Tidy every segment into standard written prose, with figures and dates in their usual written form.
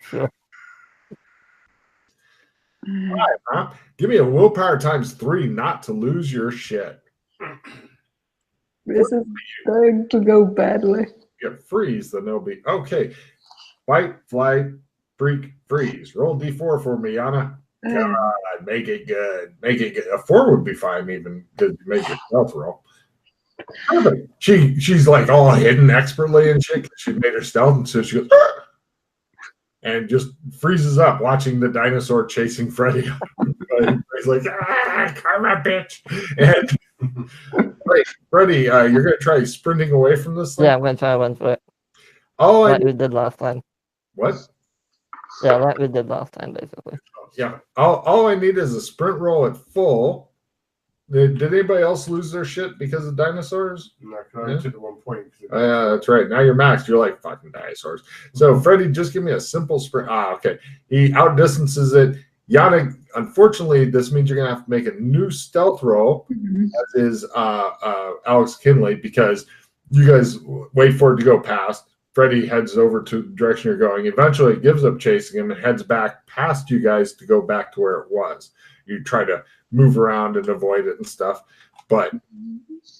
Sure. Huh? Give me a willpower times 3 not to lose your shit. This is going to go badly. Get freeze, then it'll be okay. Fight, flight, freak, freeze. Roll d4 for me, Yana. God, make it good. Make it good. A 4 would be fine, even because you make your stealth roll. She's like all hidden expertly and shit. She made her stealth, and so she goes and just freezes up watching the dinosaur chasing Freddy. He's like, karma, bitch. And right, Freddy, you're gonna try sprinting away from this thing? Yeah, I'm gonna try one for it. Oh, Like we did last time. What? Yeah, like we did last time, basically. Yeah. All I need is a sprint roll at full. Did anybody else lose their shit because of dinosaurs? No, I took it 1 point. That's right. Now you're maxed. You're like fucking dinosaurs. So Freddy, just give me a simple sprint. Okay. He outdistances it. Yana, unfortunately, this means you're gonna have to make a new stealth roll, as is Alex Kinley, because you guys wait for it to go past. Freddy heads over to the direction you're going. Eventually, it gives up chasing him and heads back past you guys to go back to where it was. You try to move around and avoid it and stuff, but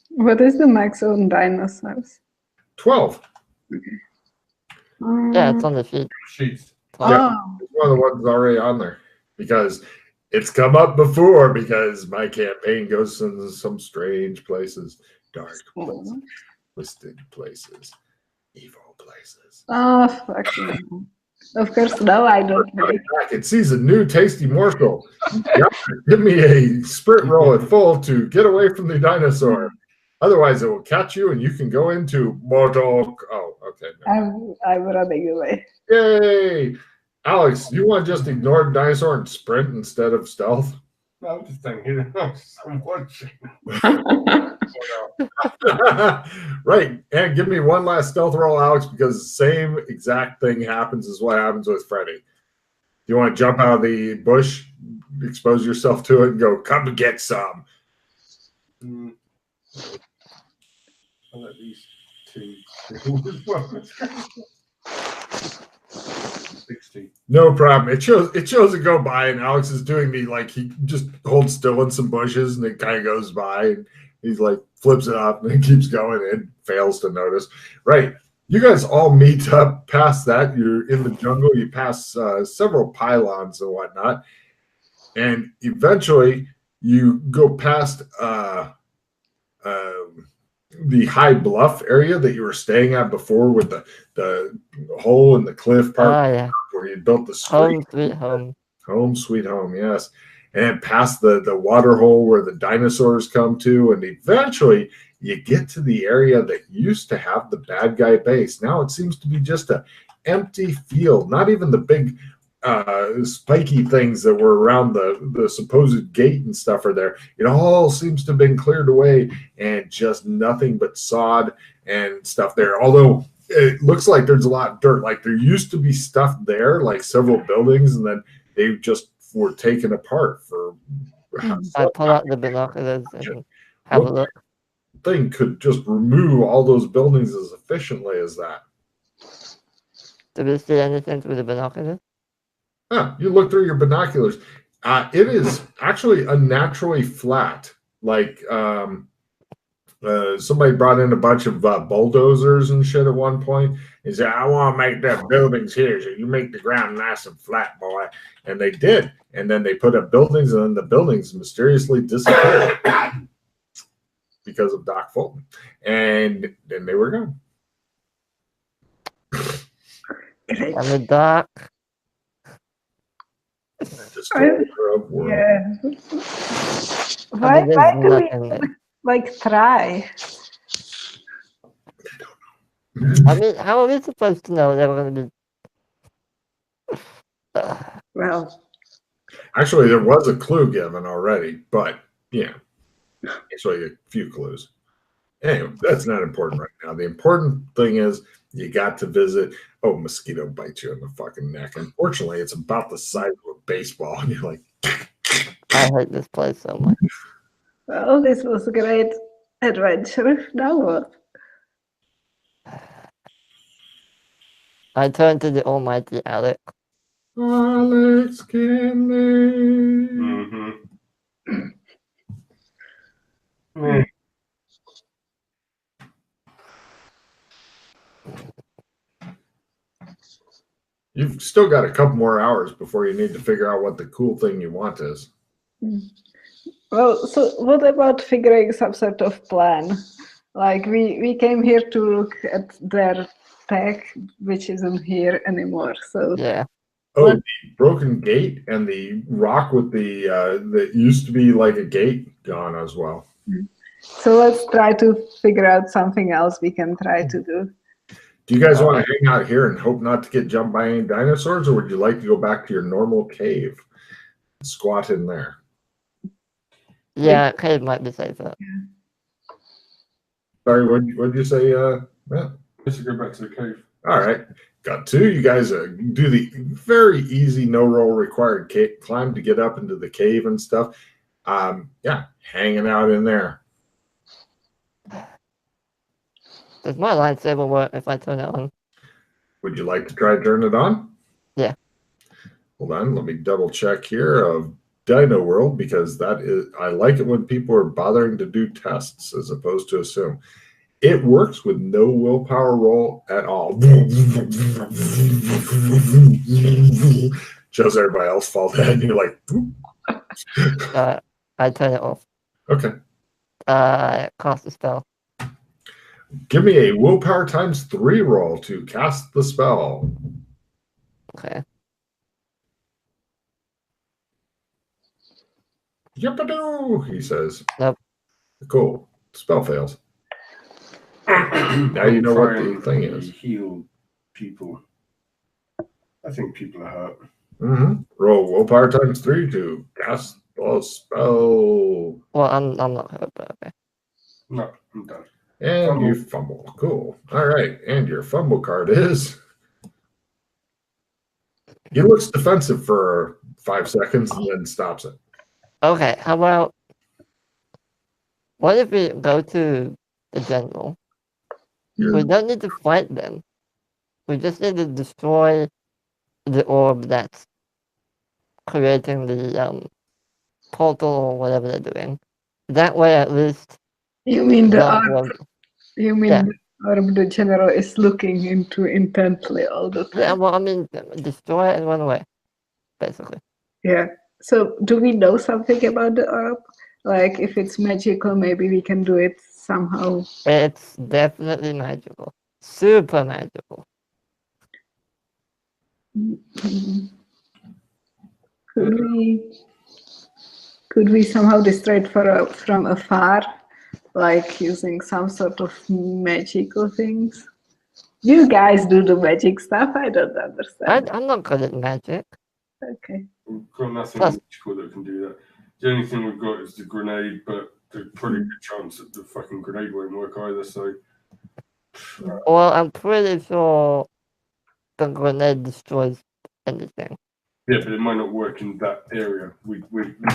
what is the max on dinosaurs? 12. Okay. Yeah, it's on the sheet. Sheets. Yeah, it's one of the ones already on there because it's come up before because my campaign goes into some strange places, dark places, twisted places, evil places. Oh, fuck you. Of course, no, I don't know. It sees a new tasty morsel. Give me a sprint roll at full to get away from the dinosaur. Otherwise, it will catch you and you can go into mortal. Oh, okay. I'm running away. Yay! Alex, you want to just ignore the dinosaur and sprint instead of stealth? No, I'm just thinking. I'm watching. Right. And give me one last stealth roll, Alex, because the same exact thing happens as what happens with Freddy. Do you want to jump out of the bush, expose yourself to it, and go, come and get some? I'll at least 2. 60. No problem. It shows it go by, and Alex is doing the like he just holds still in some bushes, and it kind of goes by, and he's like flips it up, and it keeps going, and fails to notice. Right. You guys all meet up past that. You're in the jungle. You pass several pylons and whatnot, and eventually you go past the high bluff area that you were staying at before with the hole in the cliff part where you built the street. Home sweet home. Home sweet home, yes. And past the water hole where the dinosaurs come to, and eventually you get to the area that used to have the bad guy base. Now it seems to be just an empty field, not even the big spiky things that were around the supposed gate and stuff are there. It all seems to have been cleared away and just nothing but sod and stuff there. Although it looks like there's a lot of dirt. Like there used to be stuff there, like several buildings, and then they just were taken apart for. I pull out the binoculars and have a look. Thing could just remove all those buildings as efficiently as that. Did we see anything through the binoculars? You look through your binoculars. It is actually unnaturally flat. Like somebody brought in a bunch of bulldozers and shit at one point. He said, I want to make the buildings here, so you make the ground nice and flat, boy. And they did. And then they put up buildings, and then the buildings mysteriously disappeared because of Doc Fulton. And then they were gone. I'm the doc. Yeah. Why do we try? I mean, how are we supposed to know they were going to be? Well, actually, there was a clue given already, but yeah, actually a few clues. Anyway, that's not important right now. The important thing is you got to visit. Oh, mosquito bites you in the fucking neck. Unfortunately, it's about the size of a baseball, and you're like, I hate this place so much. Well, this was a great adventure. Now what? I turn to the almighty Alec. Alex Kinley. Mm-hmm. You've still got a couple more hours before you need to figure out what the cool thing you want is. Well, so what about figuring some sort of plan? Like we came here to look at their tech, which isn't here anymore. So Yeah. Oh, What? the broken gate and the rock with the that used to be like a gate gone as well. so let's try to figure out something else we can try to do. Do you guys want to hang out here and hope not to get jumped by any dinosaurs, or would you like to go back to your normal cave and squat in there? Yeah, cave might be safer. Sorry, what'd you say, Matt? Let's go back to the cave. All right, got two. You guys do the very easy, no roll required climb to get up into the cave and stuff. Yeah, hanging out in there. Does my lightsaber work if I turn it on? Would you like to try to turn it on? Yeah. Hold on, let me double check here of Dino World, because that is, I like it when people are bothering to do tests as opposed to assume. It works with no willpower roll at all. Shows everybody else fall dead, and you're like, I turn it off. okay. Cast a spell. Give me a willpower times 3 roll to cast the spell. Okay. Yippadoo, he says. Nope. Cool. Spell fails. Now you know what the thing is. Heal people. I think people are hurt. Roll willpower times 3 to cast the spell. Well, I'm not hurt, but okay. No, I'm done. And Fumble. you fumble. Cool. All right. And your fumble card is. He looks defensive for 5 seconds and then stops it. Okay, how about... What if we go to the general? We don't need to fight them. We just need to destroy the orb that's creating the portal or whatever they're doing. That way, at least... You mean the that orb? one- You mean Yeah. the orb the general is looking into intently all the time? Yeah, well, I mean, destroy it and run away, basically. Yeah. So do we know something about the orb? Like if it's magical, maybe we can do it somehow. It's definitely magical. Super magical. Mhm. Could we somehow destroy it from afar, like using some sort of magical things? You guys do the magic stuff. I don't understand. I'm not good at magic. Okay. We've got nothing Plus- magical that can do that. The only thing we've got is the grenade, but there's pretty good chance that the fucking grenade won't work either. So Well, I'm pretty sure the grenade destroys anything. yeah, but it might not work in that area. We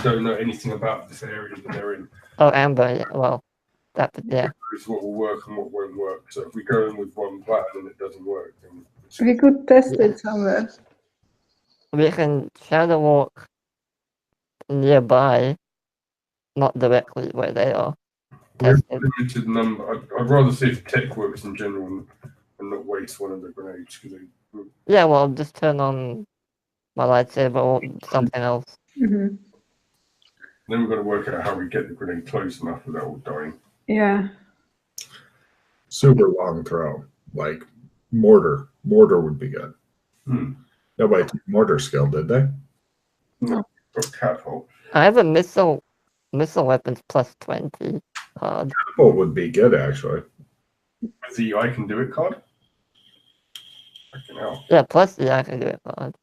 don't know anything about this area that they're in. Oh, Amber, yeah, well, yeah. It's what will work and what won't work. So if we go in with one plan and it doesn't work, then it's We could test it somewhere. We can shadow walk nearby, not directly where they are. we're Test it. limited number. I'd rather see if tech works in general and not waste one of the grenades because Yeah, well, I'll just turn on my lightsaber or something else. Mm-hmm. then we've got to work out how we get the grenade close enough without all dying. Yeah. Super long throw. Like mortar. Mortar would be good. Nobody took mortar skill, did they? Got catapult. I have a missile weapons plus 20 card. Catapult would be good, actually. With the I can do it card. Fucking hell. Yeah, plus the I can do it card.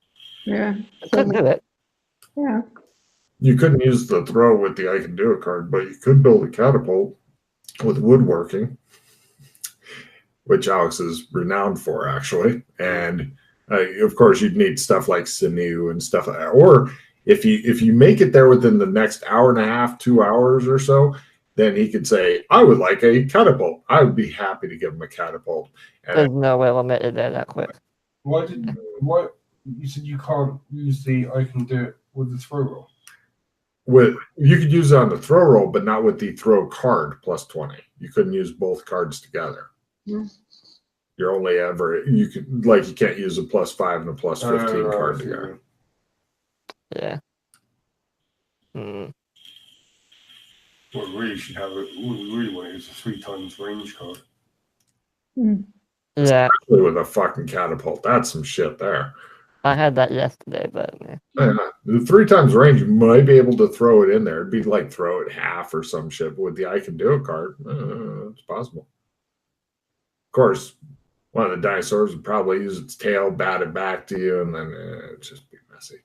Yeah. I could do it. Yeah. You couldn't use the throw with the I can do it card, but you could build a catapult with woodworking, which Alex is renowned for, actually. And of course, you'd need stuff like sinew and stuff like that. Or if you make it there within the next hour and a half, 2 hours or so, then he could say, I would like a catapult. I would be happy to give him a catapult. There's no way we'll make it there that quick. Why you said you can't use the I can do it with the throw roll? You could use it on the throw roll, but not with the throw card plus 20. You couldn't use both cards together. You're only ever you can't use a plus 5 and a plus 15 card together. Yeah. Hmm. What we really should have it. What we really want is a 3 times range card. Yeah. Especially with a fucking catapult. That's some shit there. I had that yesterday, but The 3 times range, you might be able to throw it in there. It'd be like throw it half or some shit. But with the I can do it card, it's possible. Of course, one of the dinosaurs would probably use its tail, bat it back to you, and then it'd just be messy.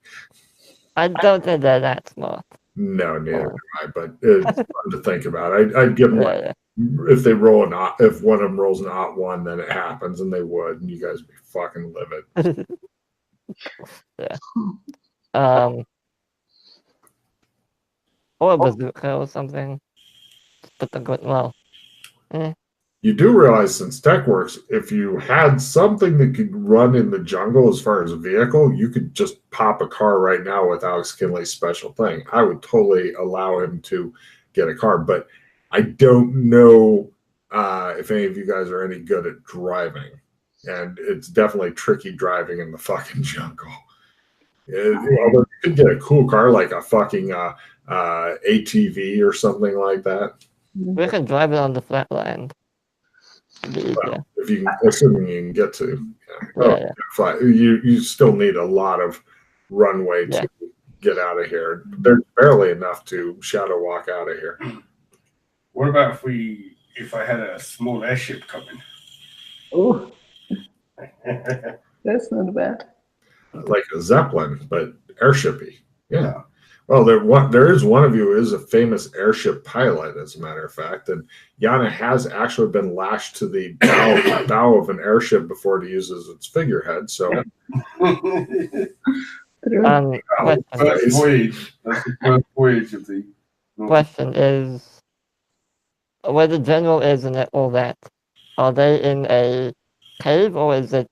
I don't think they're that smart. No, neither do I. But it's fun to think about. I'd give them Yeah. if they roll if one of them rolls an odd 1, then it happens, and they would, and you guys would be fucking livid. Yeah. Or a bazooka or something. But the good, well. You do realize, since tech works, if you had something that could run in the jungle as far as a vehicle, you could just pop a car right now with Alex Kinley's special thing. I would totally allow him to get a car, but I don't know if any of you guys are any good at driving. And it's definitely tricky driving in the fucking jungle. Although you could get a cool car like a fucking ATV or something like that. We can drive it on the flat land. Well, assuming you can get to, fly, you still need a lot of runway to get out of here. There's barely enough to shadow walk out of here. What about if I had a small airship coming? Oh, that's not bad. Like a Zeppelin, but airshipy. Yeah. Well, there is one of you who is a famous airship pilot, as a matter of fact, and Yana has actually been lashed to the bow of an airship before it uses its figurehead. So, first voyage. That's the first voyage of the. Question is, where the general is and all that, are they in a cave or is it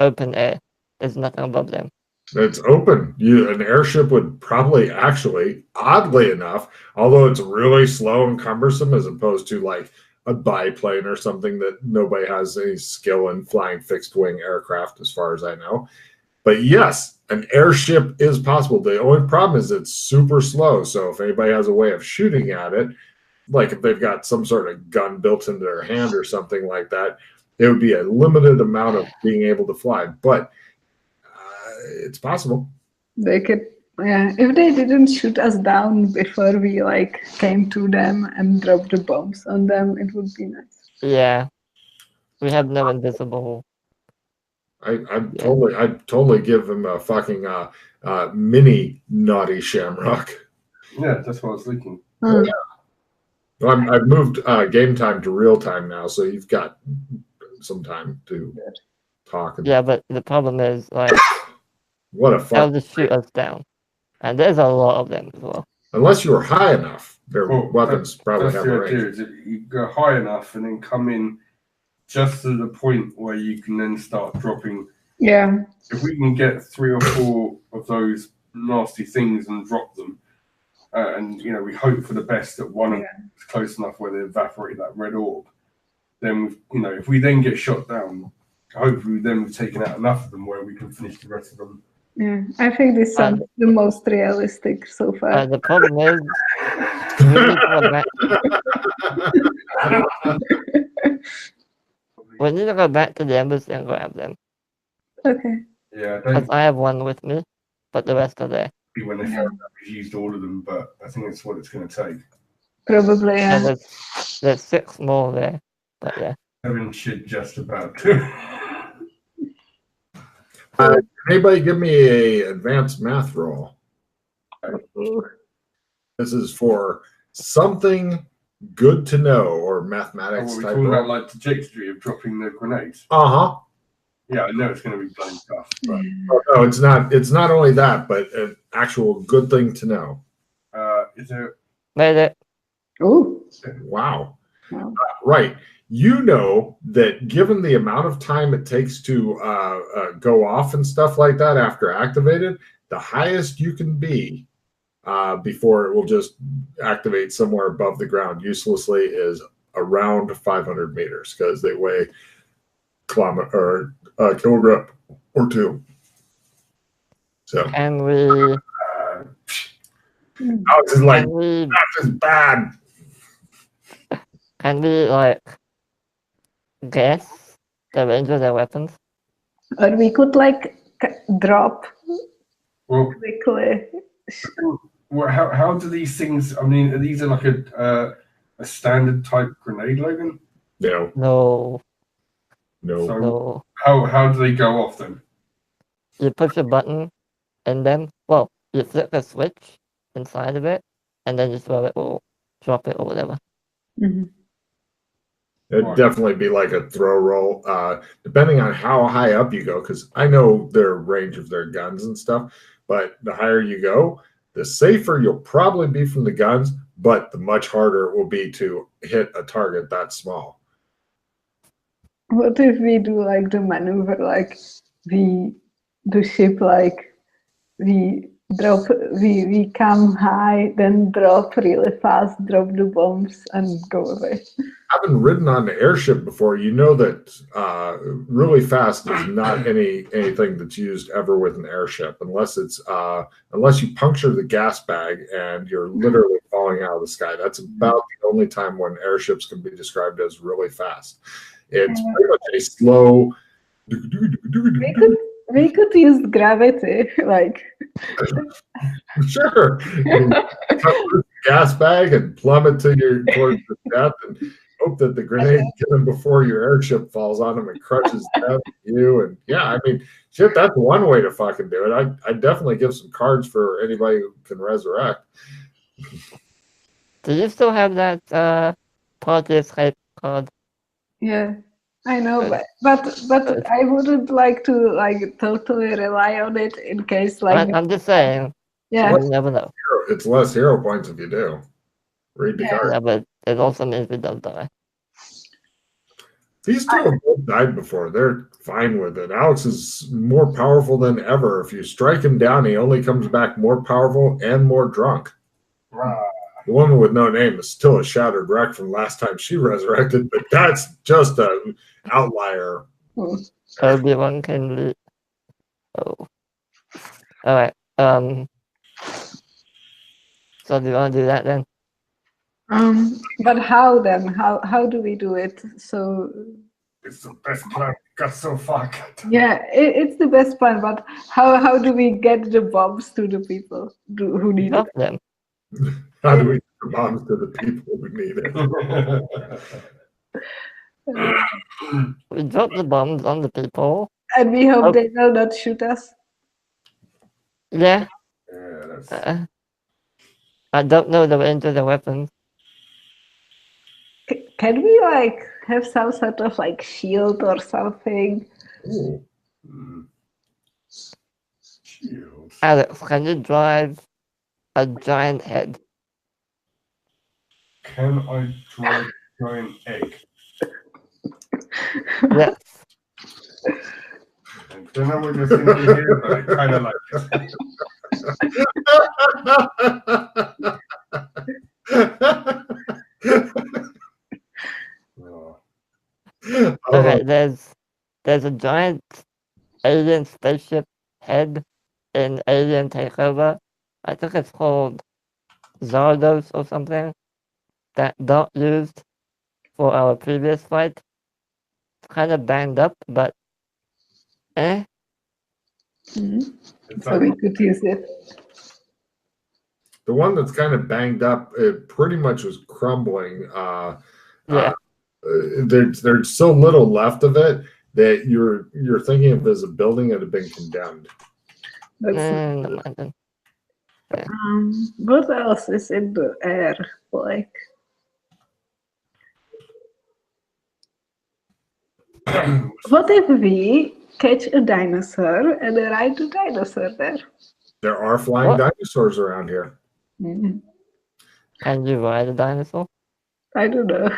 open air? There's nothing above them. It's open. An airship would probably actually, oddly enough, although it's really slow and cumbersome as opposed to like a biplane or something that nobody has any skill in flying fixed wing aircraft, as far as I know. But yes, an airship is possible. The only problem is it's super slow. So if anybody has a way of shooting at it, like if they've got some sort of gun built into their hand or something like that, it would be a limited amount of being able to fly. But it's possible. They could, if they didn't shoot us down before we came to them and dropped the bombs on them, it would be nice. Yeah, we have no invisible. I'd totally give him a fucking mini naughty shamrock. Yeah, that's what I was thinking. Hmm. Well, I've moved game time to real time now, so you've got some time to talk. Yeah, but the problem is what a fuck. they'll just shoot us down, and there's a lot of them as well. Unless you were high enough, their weapons probably have a range. You go high enough and then come in just to the point where you can then start dropping. Yeah. If we can get 3 or 4 of those nasty things and drop them, and we hope for the best that one of them is close enough where they evaporate that red orb, then if we then get shot down, hopefully then we've taken out enough of them where we can finish the rest of them. Yeah, I think this sounds the most realistic so far. The problem is, we need to go back to the embassy and grab them. Okay. Yeah, Because I have one with me, but the rest are there. When they found out we've used all of them, but I think that's what it's going to take. Probably, yeah. So there's 6 more there, but yeah. 7 should just about do. Anybody give me an advanced math roll? This is for something good to know or mathematics. What we talking about, like the trajectory of dropping the grenades. Yeah, I know it's going to be bloody tough. But... no, it's not. It's not only that, but an actual good thing to know. Is there? Made it. Oh. Wow. Right. you know that given the amount of time it takes to go off and stuff like that after activated, the highest you can be before it will just activate somewhere above the ground uselessly is around 500 meters because they weigh kilogram or two. So Can we? Alex is like, Can we? that is bad. Can we like guess the range of their weapons? Or we could like drop Well, quickly. how do these things? I mean, are these like a standard type grenade, Logan? No, No, So no. how do they go off then? You push a button, and then you flip a switch inside of it, and then you throw it or drop it or whatever. Mhm. it'd Right. definitely be like a throw roll, depending on how high up you go. Because I know their range of their guns and stuff, but the higher you go, the safer you'll probably be from the guns, but the much harder it will be to hit a target that small. What if we do like the maneuver, like we do ship like we come high, then drop really fast, drop the bombs and go away. Having ridden on the airship before, you know that really fast is not anything that's used ever with an airship, unless it's unless you puncture the gas bag and you're literally falling out of the sky. That's about the only time when airships can be described as really fast. It's pretty much a slow. We could use gravity, like Sure. Cut through the gas bag and plummet towards the death and hope that the grenade get them before your airship falls on them and crushes them, you. And yeah, I mean, shit, that's one way to fucking do it. I definitely give some cards for anybody who can resurrect. Do you still have that party escape card? yeah. I know, but I wouldn't like to like totally rely on it in case like I'm just saying. yeah. You never know. It's less hero points if you do. Read the card. Yeah, but it also means we don't die. These two have both died before. They're fine with it. Alex is more powerful than ever. If you strike him down, he only comes back more powerful and more drunk. The woman with no name is still a shattered wreck from last time she resurrected, but that's just an outlier. Obi-Wan can lead. Oh. Alright. So do you want to do that then? But how then? How do we do it? So It's the best plan. Got so far. yeah, it's the best plan. But how do we get the bombs to the people who need Drop it? them. How do we get the bombs to the people who need it? We drop the bombs on the people. And we hope they will not shoot us. Yeah. Yeah, that's I don't know the range of the weapons. Can we like have some sort of like shield or something? Ooh. shields. Alex, can you drive a giant head? Can I drive a giant egg? Yes. And then I would just thinking here, but I kind of like oh. Okay, there's a giant alien spaceship head in Alien Takeover. I think it's called Zardos or something. That Dot used for our previous fight. It's kind of banged up, but So we could use it. The one that's kind of banged up, it pretty much was crumbling. yeah. There's so little left of it that you're thinking of as a building that had been condemned. Never mind then. What else is in the air? Like, what if we catch a dinosaur and ride the dinosaur there? There are flying dinosaurs around here. Mhm. Can you ride a dinosaur? I don't know.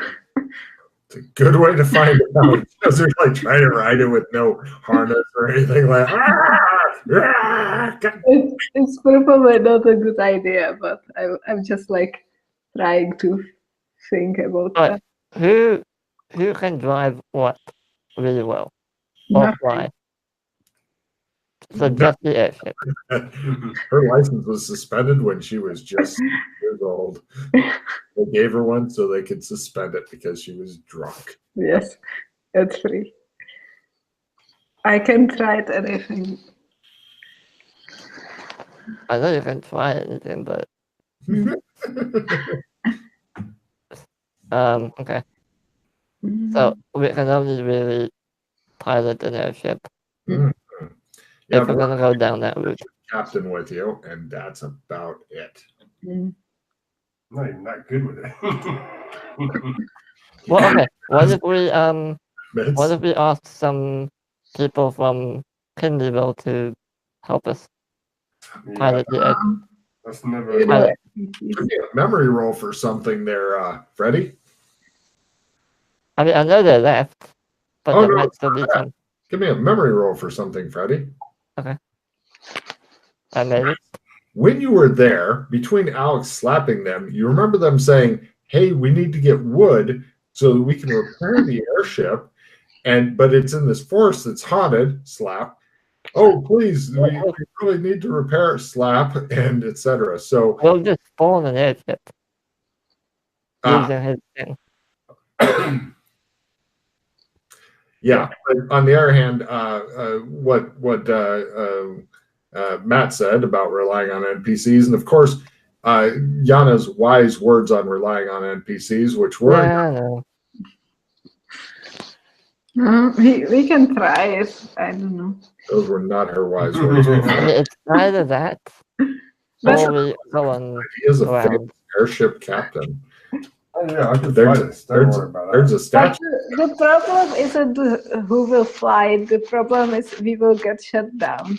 It's a good way to find out. Because they're like trying to ride it with no harness or anything like. It's probably not a good idea, but I'm just like trying to think about But that. who can drive what really well or Nothing. fly? So just the airship. Her license was suspended when she was just years old. They gave her one so they could suspend it because she was drunk. Yes, that's free. I can try it anything. I know you can try anything, but okay. So we can only really pilot an airship Yeah, if we're gonna go down that route. captain with you, and that's about it. Not even that good with it. Well, okay. What if we That's- ask some people from Kinleyville to help us Yeah, pilot the airship? that's never. Pilot. Give me a memory roll for something there, Freddie. I mean, I know they're left, but Oh, there no, might still be some. Give me a memory roll for something, Freddie. I made it. When you were there, between Alex slapping them, you remember them saying, "Hey, we need to get wood so that we can repair the airship." But it's in this forest that's haunted. Slap. Oh, please, we really need to repair it. Slap, and etc. So We'll just spawn an airship using his thing. yeah. But on the other hand, what Matt said about relying on NPCs, and of course, Yana's wise words on relying on NPCs, which were Yeah, I know. We can try it. I don't know. those were not her wise words. I mean, it's either that or we go on He is a ground. famous airship captain. Oh yeah, I can fly this. Don't worry about There's that. a statue. But the problem isn't who will fly it. The problem is we will get shut down.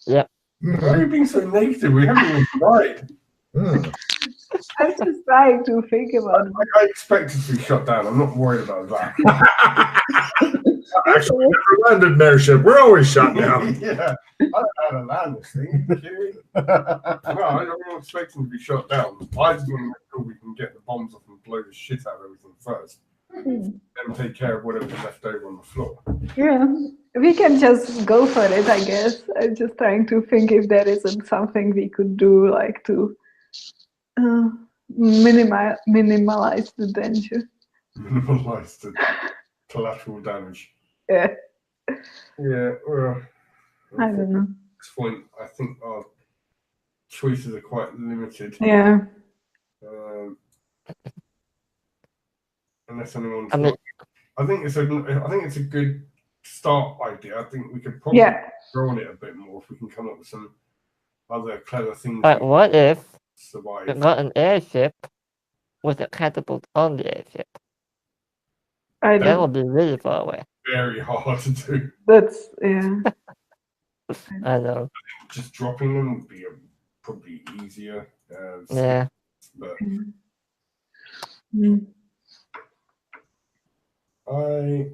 Yep. Why are you being so negative? We haven't even tried. I'm just trying to think about it. I expect it to be shut down. I'm not worried about that. Actually, we never landed an airship. We're always shot down. Yeah, I don't know how to land this thing. Are you kidding me? No, I'm not expecting to be shot down. I just want to make sure we can get the bombs off and blow the shit out of everything first. Then take care of whatever's left over on the floor. Yeah, we can just go for it, I guess. I'm just trying to think if there isn't something we could do, like to minimize the danger. Minimize the collateral damage. Yeah, Yeah, well, I don't know. at this point, I think our choices are quite limited. Yeah. Unless anyone's I mean, I think it's a good start idea. I think we could probably grow on it a bit more if we can come up with some other clever things. but what if survive? we got an airship with a catapult on the airship? That will be really far away. Very hard to do. That's yeah. I know. Just dropping them would be probably easier. Yeah. But Mm. I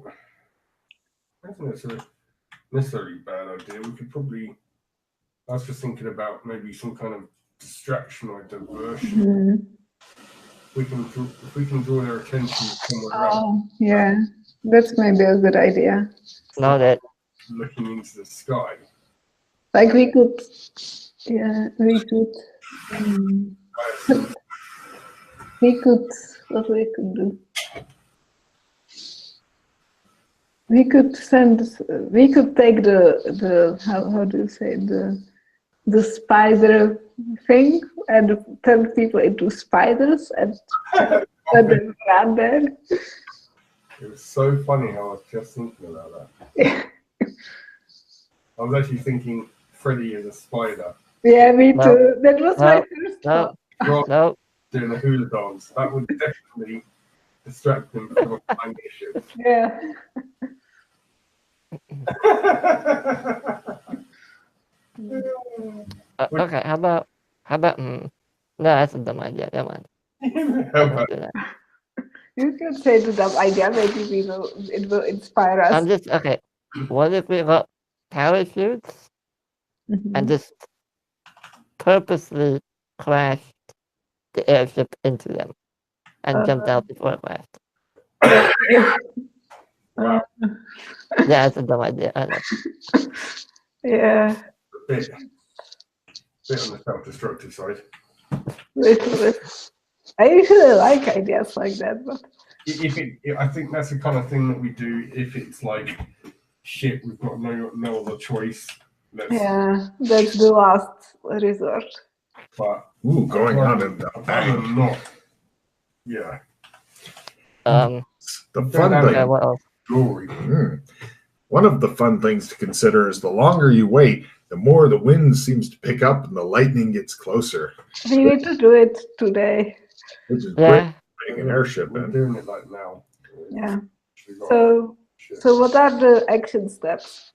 don't think that's a necessarily bad idea. We could probably. I was just thinking about maybe some kind of distraction or diversion. Mm. If we can draw their attention somewhere else. Oh, yeah. That's maybe a good idea. Now that Looking into the sky. Like we could, we could, what we could do. We could take the how do you say the spider thing and turn people into spiders and let them run there. It was so funny how I was just thinking about that. I was actually thinking Freddy is a spider. Yeah, me too. That was my first thought. No. Doing the hula dance. That would definitely distract them from a flying issue. Yeah. Okay, how about no, that's a dumb idea. Never mind. How about You can say the dumb idea. Maybe it will inspire us. I'm just okay. What if we got parachutes and Mhm. just purposely crashed the airship into them and jumped out before it crashed? Wow. Yeah, that's a dumb idea. I know. Yeah. Bit on the self-destructive side. I usually like ideas like that, but I think that's the kind of thing that we do if it's like, shit, we've got no other choice. yeah, that's the last resort. But Ooh, going on in the I'd bank. rather not. Yeah. The fun Okay, thing. what else? Glory. One of the fun things to consider is the longer you wait, the more the wind seems to pick up and the lightning gets closer, We need to do it today. which is great Yeah. for putting an airship We're in. doing it like now. Yeah. We got So what are the action steps?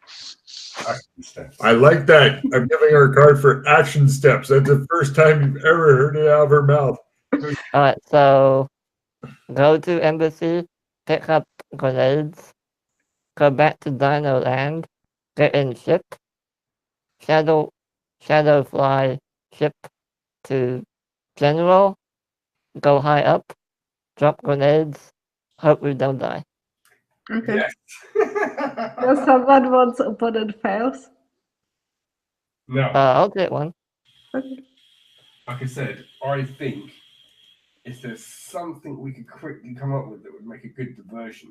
action steps. I like that. I'm giving her a card for action steps. That's the first time you've ever heard it out of her mouth. Alright, so go to embassy, pick up grenades, go back to Dino Land, get in ship, shadow fly ship to general, go high up, drop grenades, hope we don't die. Okay. Yes. Does someone wants opponent fails? No, I'll get one. Okay. like I said, I think if there's something we could quickly come up with that would make a good diversion,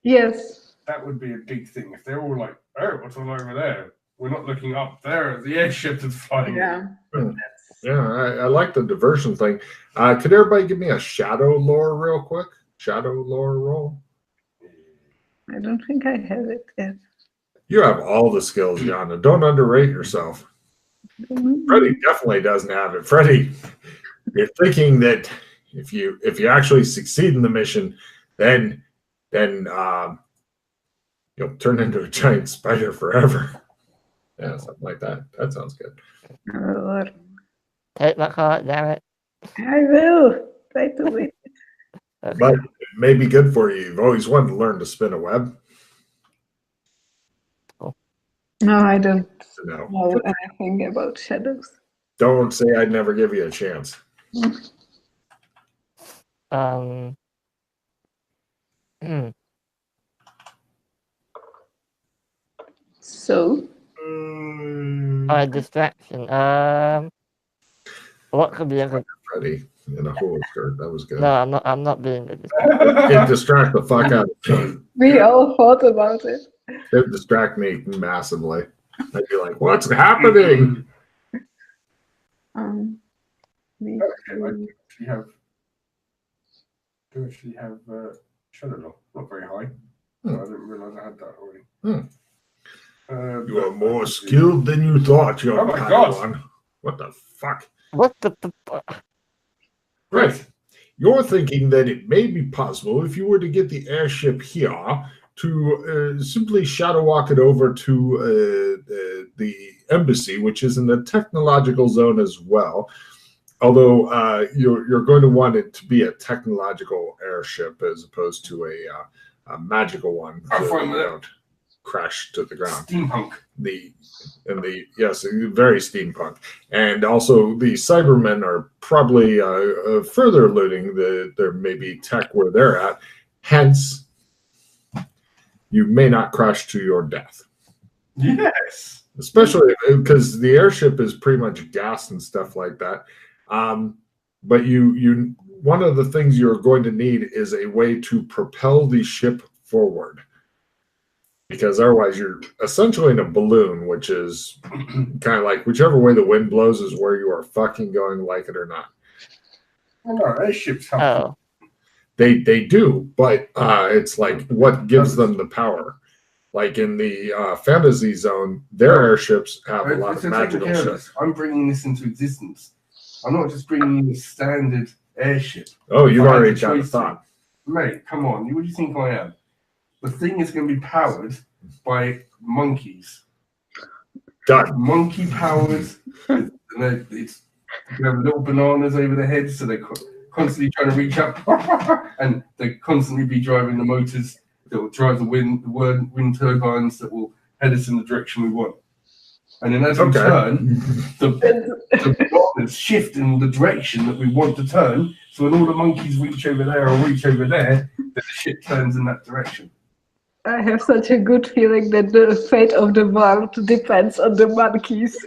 Yes. that would be a big thing. If they're all like, oh, what's all over there? We're not looking up there. The airship is flying. Yeah. Yeah, I like the diversion thing. Could everybody give me a shadow lore real quick? Shadow lore roll. I don't think I have it yet. You have all the skills, Yana. Don't underrate yourself. Freddie definitely doesn't have it. Freddie, you're thinking that if you actually succeed in the mission, then you'll turn into a giant spider forever. Yeah, something like that. That sounds good. Or Take my card, damn it. I will try to win. Okay. But it may be good for you. You've always wanted to learn to spin a web. No, I don't No. know anything about shadows. Don't say I'd never give you a chance. So Alright, distraction. What could be a good... Freddie in a hula skirt. That was good. No, I'm not being the It distract the fuck out of me. we all thought about it. It distract me massively. I'd be like, "What's happening?" We do actually have shadow. Not very high. So I didn't realize I had that already. You are more skilled than you thought, Oh my Padawan. What the fuck? What the... Right. You're thinking that it may be possible if you were to get the airship here to simply shadow walk it over to the embassy, which is in the technological zone as well. Although you're going to want it to be a technological airship as opposed to a magical one, so you don't crash to the ground. Steampunk. Yes, very steampunk. And also the Cybermen are probably further alluding that there may be tech where they're at. Hence, you may not crash to your death. Yes. Especially because the airship is pretty much gas and stuff like that. But you one of the things you're going to need is a way to propel the ship forward. Because otherwise you're essentially in a balloon, which is kind of like whichever way the wind blows is where you are fucking going, like it or not. Oh, no, airships have They do, but it's like what gives them the power. Like in the fantasy zone, their airships have a lot of magical shit. I'm bringing this into existence. I'm not just bringing in a standard airship. Oh, you've already got a thought. Mate, come on. What do you think I am? The thing is going to be powered by monkeys. Done. Monkey powers. It's you have little bananas over their heads, so they constantly trying to reach up, and they constantly be driving the motors that will drive the wind turbines that will head us in the direction we want. And then as we turn, the partners shift in the direction that we want to turn. So when all the monkeys reach over there or reach over there, then the ship turns in that direction. I have such a good feeling that the fate of the world depends on the monkeys.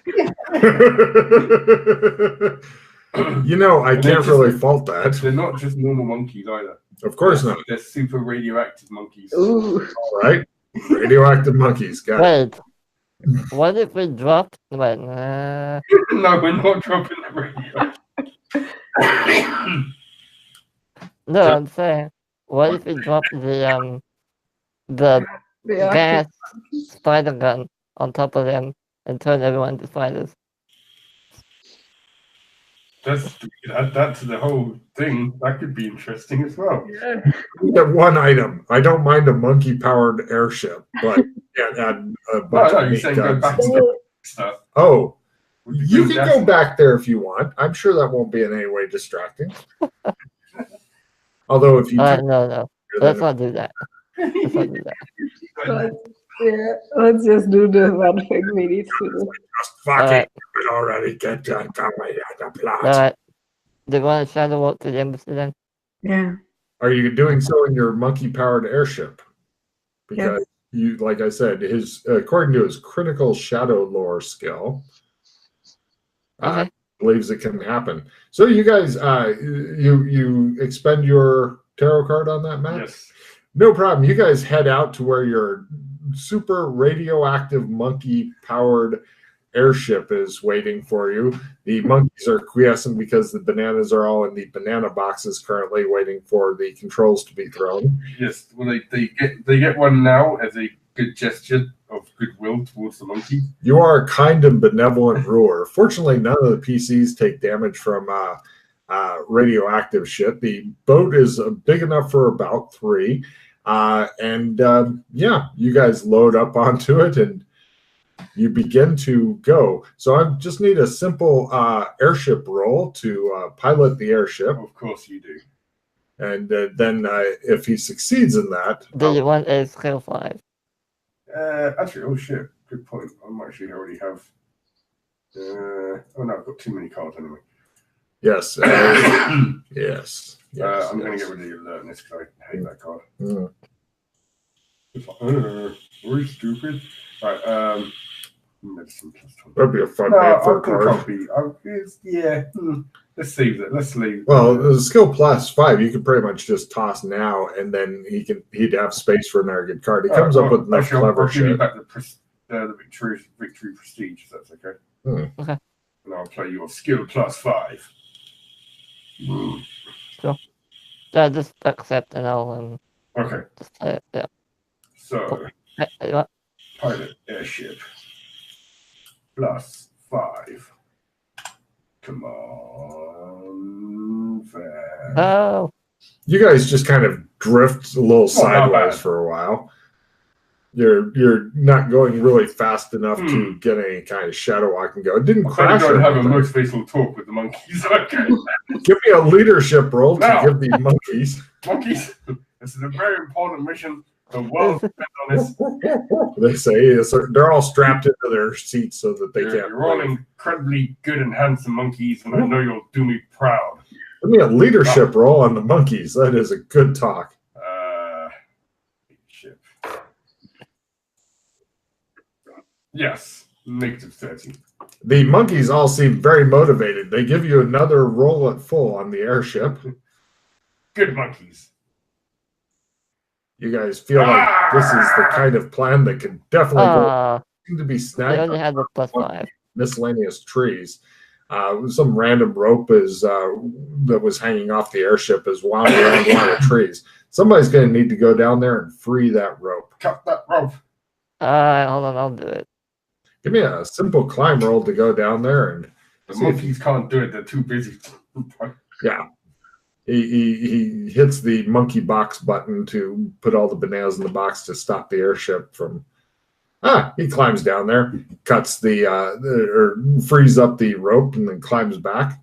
You know, I can't really fault that. They're not just normal monkeys either. Of course not. They're super radioactive monkeys. Ooh. All right. Radioactive monkeys. Got it. Wait. What if we drop? Wait, No, we're not dropping the radio. no, I'm saying, what if we drop the gas spider gun on top of them and turn everyone into spiders? Add that to the whole thing. That could be interesting as well. Yeah. We have one item. I don't mind a monkey-powered airship, but can't add a bunch of you're saying go guns. back to the stuff. Oh, you can go back there if you want. I'm sure that won't be in any way distracting. Although if you no. Let's not do that. Let's not do that. Let's just do the one thing we need to do. just fucking already get done coming at the plot. Alright. Do you want to shadow walk to the embassy then? Yeah. Are you doing so in your monkey-powered airship? Because you, like I said, his according to his critical shadow lore skill, believes it can happen. So you guys, you expend your tarot card on that, Matt? Yes. No problem. You guys head out to where your super radioactive monkey-powered airship is waiting for you. The monkeys are quiescent because the bananas are all in the banana boxes currently waiting for the controls to be thrown. Yes. Well, they get one now as a good gesture of goodwill towards the monkey. You are a kind and benevolent ruler. Fortunately, none of the PCs take damage from radioactive shit. The boat is big enough for about 3. Yeah, you guys load up onto it and you begin to go. So I just need a simple airship roll to pilot the airship. Of course you do. And then if he succeeds in that... Do you want a skill 5? Actually, oh shit, good point. I actually already have... oh no, I've got too many cards anyway. Yes. Yes. I'm going to get rid of the alertness because I hate that card. Very stupid. Right, medicine plus 20. That'd be a fun name for a card. Let's save it. Let's leave. Well, the skill plus 5, you could pretty much just toss now, and then he'd have space for another good card. He comes up with enough clever shit. I'll give you back the victory prestige, if that's okay. Okay. And I'll play your skill plus 5. Sure. Yeah, just accept and I'll Okay. just play it. Yeah. So pilot airship plus 5. Come on, Van. Oh. You guys just kind of drift a little sideways for a while. You're not going really fast enough to get any kind of shadow walking go. It didn't crash. I'm have a motivational talk with the monkeys. Okay. Give me a leadership roll to give the monkeys. Monkeys, this is a very important mission. The world depends on this. They say they're all strapped into their seats so that they can't. You're all incredibly good and handsome monkeys, and I know you'll do me proud. Give me a leadership roll on the monkeys. That is a good talk. Leadership. Yes, -30. The monkeys all seem very motivated. They give you another roll at full on the airship. Good monkeys. You guys feel like this is the kind of plan that can definitely go. Seem to be They snagged only had the plus 5. miscellaneous trees. Some random rope is that was hanging off the airship is wound around one of the trees. Somebody's going to need to go down there and free that rope. Cut that rope. Hold on, I'll do it. Give me a simple climb roll to go down there and. The monkeys can't do it. They're too busy. Yeah. He hits the monkey box button to put all the bananas in the box to stop the airship from. He climbs down there, cuts or frees up the rope, and then climbs back.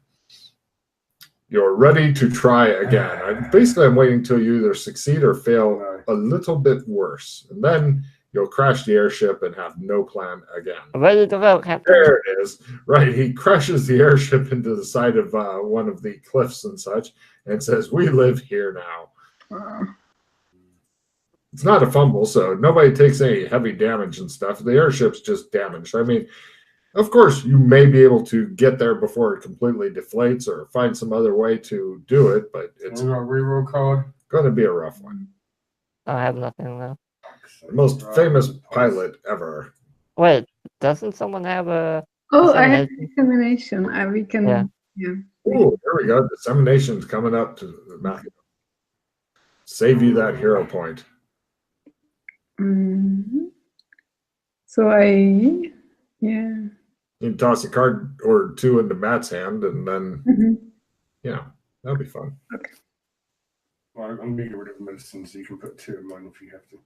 You're ready to try again. I'm waiting until you either succeed or fail a little bit worse. And then you'll crash the airship and have no plan again. Ready to go, Captain. There it is. Right. He crashes the airship into the side of one of the cliffs and such and says, "We live here now." It's not a fumble, so nobody takes any heavy damage and stuff. The airship's just damaged. I mean, of course, you may be able to get there before it completely deflates or find some other way to do it, but it's a reroll card. Going to be a rough one. I have nothing now. The most famous pilot ever. Wait, doesn't someone have a... Oh, I have dissemination. We can... Yeah. Oh, there we go. Dissemination's coming up to the map. Save you that hero point. So yeah. You can toss a card or two into Matt's hand, and then, that'll be fun. Okay. Well, I'm going to get rid of medicine, so you can put 2 in mine if you have to.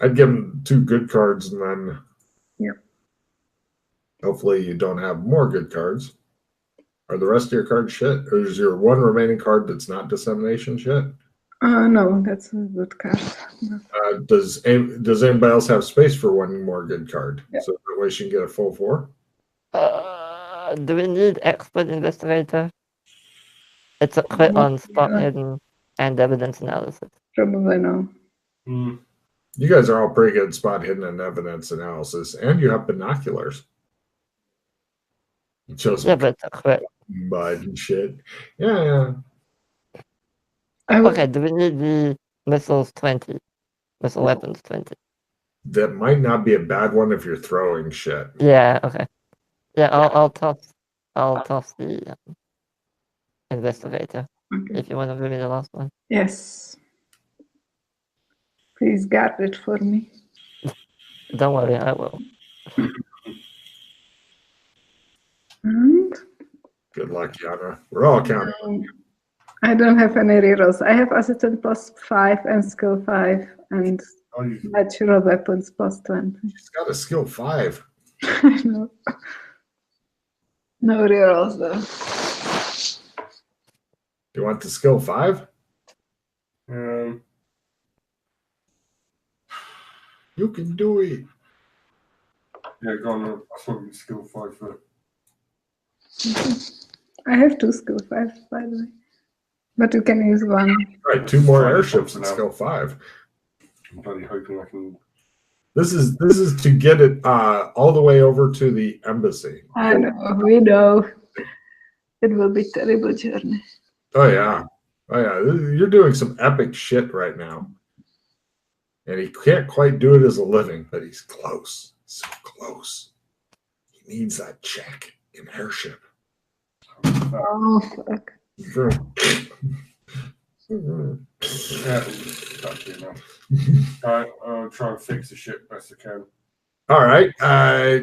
I'd give him 2 good cards, and then hopefully you don't have more good cards. Are the rest of your cards shit? Or is your one remaining card that's not dissemination shit? No, that's a good card. Does anybody else have space for one more good card? Yeah. So that way she can get a full 4? Do we need expert investigator? It's a crit on spot hidden and evidence analysis. Probably no. You guys are all pretty good spot hidden and evidence analysis, and you have binoculars. Yeah, but it's a crit. Mud and shit. Yeah. Okay, do we need the missiles 20? Missile weapons 20. That might not be a bad one if you're throwing shit. Yeah, okay. Yeah, I'll toss the investigator. Okay. If you want to give me the last one. Yes. Please guard it for me. Don't worry, I will. And Good luck, Yana. We're all counting on you. I don't have any rerolls. I have assistant +5 and skill 5 and natural weapons +20. She's got a skill 5. I know. No rerolls though. Do you want the skill 5? You can do it. Yeah, go on. I'll swap you skill 5 for it. I have 2 skill 5s, by the way. But you can use 1. Right, 2 more airships in skill 5. I'm bloody hoping I can. This is to get it all the way over to the embassy. I know, we know. It will be a terrible journey. Oh yeah. You're doing some epic shit right now. And he can't quite do it as a living, but he's close. So close. He needs that check in airship. Oh, fuck. Sure. Yeah, that'll be enough. Alright, I'll try and fix the ship best I can. All right.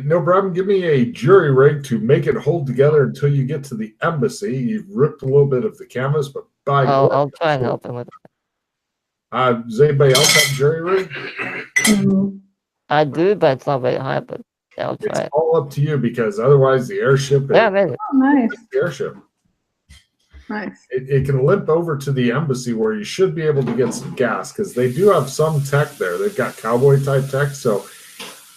No problem. Give me a jury rig to make it hold together until you get to the embassy. You've ripped a little bit of the canvas, but I'll try and help him with it. Does anybody else have a jury rig? I do, but it's not very high, but I'll try It's it. all up to you because otherwise the airship Yeah, maybe. Oh, nice. the airship. Nice. It can limp over to the embassy where you should be able to get some gas because they do have some tech there. They've got cowboy type tech. So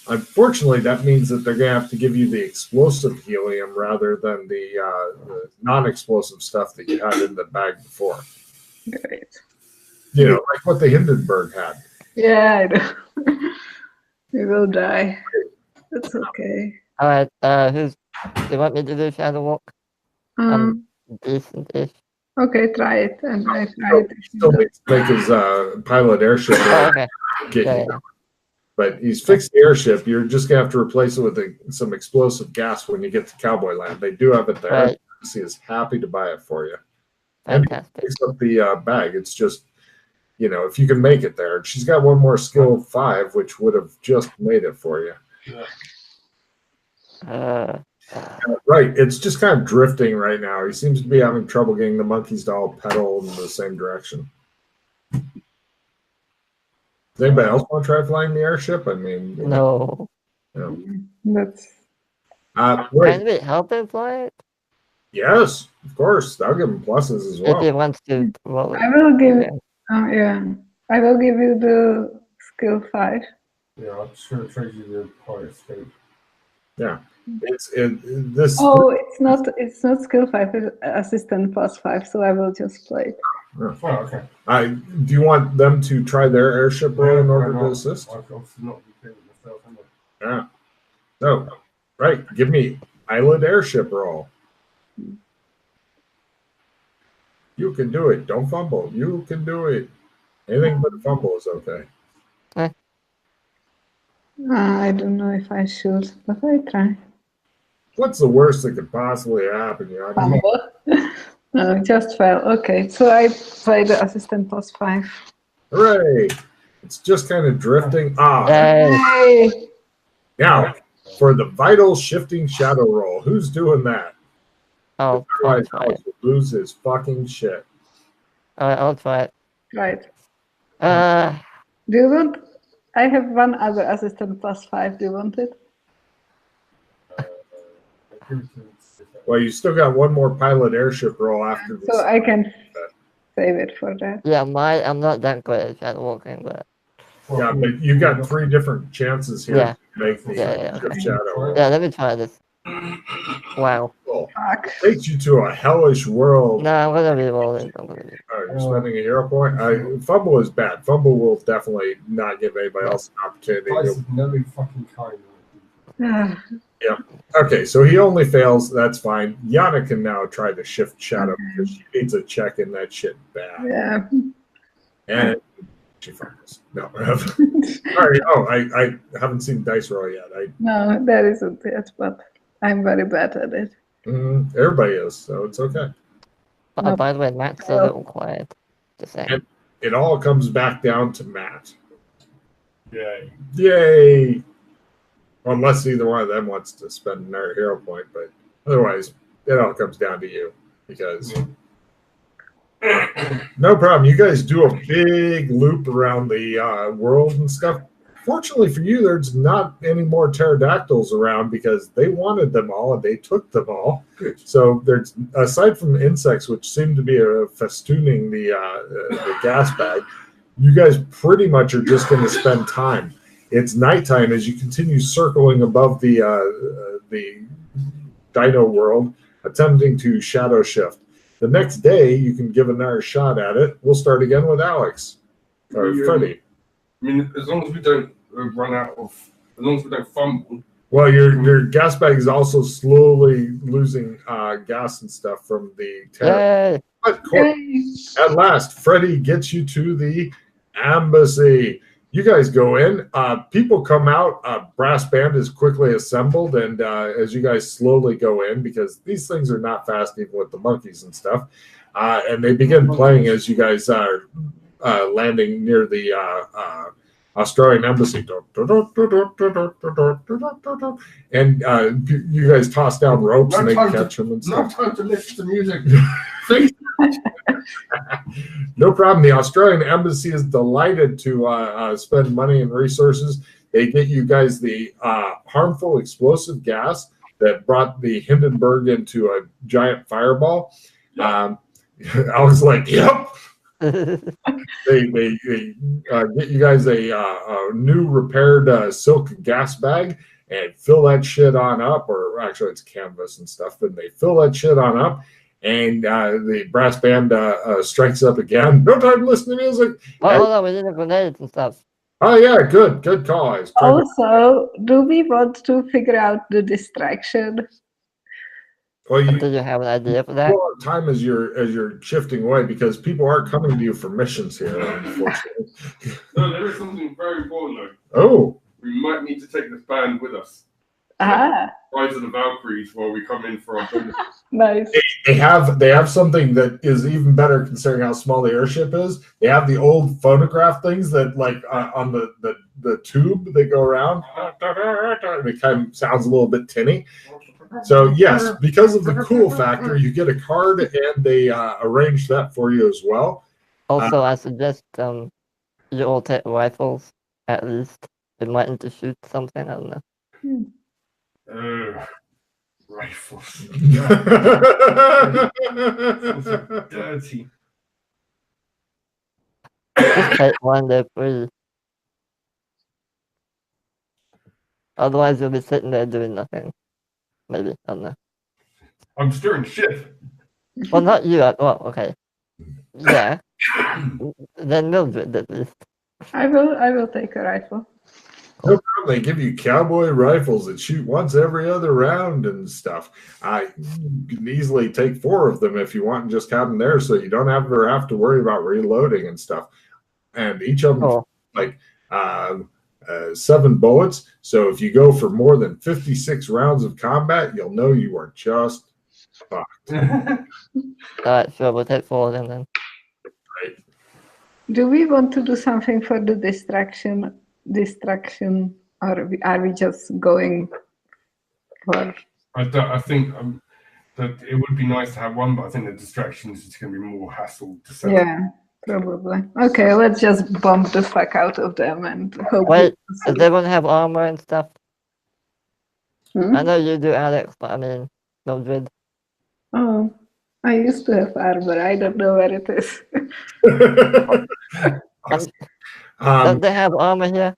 unfortunately, that means that they're going to have to give you the explosive helium rather than the non-explosive stuff that you had in the bag before. Great. You know, like what the Hindenburg had. Yeah, I know. We will die. That's okay. Alright, do you want me to do shadow walk? Decent-ish. Okay, try it. And I try it. Still needs to make his pilot airship Okay. get Yeah, you. yeah. But he's fixed the airship. You're just going to have to replace it with some explosive gas when you get to Cowboy Land. They do have it there. Right. He is happy to buy it for you. Fantastic. And fix up the bag. It's just, you know, if you can make it there. She's got one more skill 5, which would have just made it for you. Right. It's just kind of drifting right now. He seems to be having trouble getting the monkeys to all pedal in the same direction. Does anybody else want to try flying the airship? I mean, No. you know. That's Right. Can we help him fly it? Yes, of course. That'll give him pluses as If well. he wants to roll it. I will give Yeah. yeah. I will give you the skill 5. Yeah, I'll trade you the pirate scope. This. Oh, it's not skill 5, it's assistant +5, so I will just play it. Oh, okay. Do you want them to try their airship roll in order to assist? I've obviously not been paying myself, am I? Yeah. So, right. Give me island airship roll. You can do it. Don't fumble. You can do it. Anything but a fumble is okay. I don't know if I should, but I try. What's the worst that could possibly happen? Fumble. No, it just fell. Okay, so I play the assistant +5. Hooray! It's just kind of drifting. Hey! Now, for the vital shifting shadow roll, who's doing that? I'll Otherwise, try it. Alex will lose his fucking shit. Alright, I'll try it. Right. Do you want? I have one other assistant +5. Do you want it? Well, you still got one more pilot airship roll after this. So I can save it for that. Yeah, I'm not that good at shadow walking, but Yeah, but you got 3 different chances here Yeah. to make the shift shadow roll. yeah, let me try this. Wow. Fuck. Takes you to a hellish world. No, I'm gonna re-roll it. You're spending a hero point. Fumble is bad. Fumble will definitely not give anybody else an opportunity. Price is never fucking kind. Okay, so he only fails. That's fine. Yana can now try to shift shadow because she needs a check in that shit bad. Yeah. And she fumbles. No. Sorry. Oh, I haven't seen dice roll yet. No, that isn't it, but I'm very bad at it. Everybody is, so it's okay. Oh, by the way, Matt's a little quiet. Just saying. And it all comes back down to Matt. Yay. Yay! Well, unless either one of them wants to spend another hero point, but otherwise, it all comes down to you because no problem. You guys do a big loop around the world and stuff. Fortunately for you, there's not any more pterodactyls around because they wanted them all and they took them all. So there's, aside from insects, which seem to be festooning the gas bag, you guys pretty much are just going to spend time. It's nighttime as you continue circling above the dino world, attempting to shadow shift. The next day, you can give another shot at it. We'll start again with Alex or Freddie. I mean, as long as we don't run out of, as long as we don't fumble. Well, your gas bag is also slowly losing gas and stuff from the terror. But at last, Freddie gets you to the embassy. You guys go in. People come out. Brass band is quickly assembled, and as you guys slowly go in, because these things are not fast even with the monkeys and stuff, and they begin playing as you guys are landing near the Australian embassy. And you guys toss down ropes and they catch them and stuff. No time to listen to music. No problem. The Australian embassy is delighted to spend money and resources. They get you guys the harmful explosive gas that brought the Hindenburg into a giant fireball. I was like, yep. They get you guys a new repaired silk gas bag and fill that shit on up, or actually it's canvas and stuff, and they fill that shit on up, and the brass band strikes up again. No time to listen to music. Hold on, we did the grenades and stuff. Oh yeah, good call. Also, do we want to figure out the distraction? Well, Do you have an idea for that? Well, time as you're shifting away because people aren't coming to you for missions here, unfortunately. No, there is something very important though. Oh. We might need to take this band with us. Ah. Rise of the Valkyries while we come in for our bonus. Nice. They have something that is even better considering how small the airship is. They have the old phonograph things that like on the tube they go around. It kind of sounds a little bit tinny. So yes, because of the cool factor, you get a card and they arrange that for you as well. Also, I suggest you all take rifles at least. They might need to shoot something. I don't know. Rifles. That's So dirty. Just take one, they're free. Otherwise, you'll be sitting there doing nothing. Maybe, I don't know. I'm steering ship. Well, not you. Well, okay. Yeah. Then Mildred at least. I will take a rifle. No problem. They give you cowboy rifles that shoot once every other round and stuff. You can easily take 4 of them if you want and just have them there so you don't ever have to worry about reloading and stuff. And each of them Oh, like 7 bullets. So if you go for more than 56 rounds of combat, you'll know you are just fucked. alright, sure, we'll take 4 of them then. Do we want to do something for the distraction, or are we just going for? I think that it would be nice to have one, but I think the distractions is going to be more hassle to set. Yeah, probably. Okay, let's just bump the fuck out of them and hope. Wait, does everyone have armor and stuff? Hmm? I know you do, Alex, but I mean, Mildred. Oh, I used to have armor. I don't know where it is. Don't they have armor here?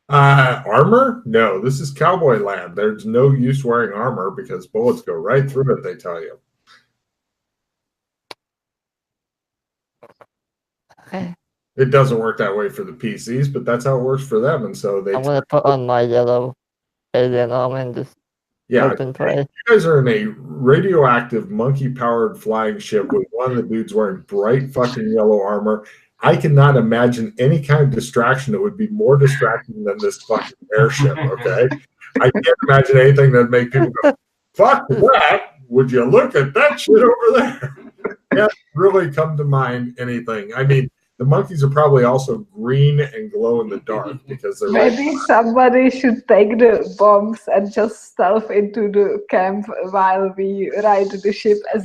Armor? No, this is cowboy land. There's no use wearing armor because bullets go right through it, they tell you. Okay. It doesn't work that way for the PCs, but that's how it works for them. And so they I'm gonna put on my yellow alien armor and just hope and pray. You guys are in a radioactive monkey-powered flying ship with one of the dudes wearing bright fucking yellow armor. I cannot imagine any kind of distraction that would be more distracting than this fucking airship, okay? I can't imagine anything that'd make people go, fuck that! Would you look at that shit over there? Can't really come to mind anything. I mean, the monkeys are probably also green and glow in the dark because they're Maybe somebody should take the bombs and just stealth into the camp while we ride the ship. As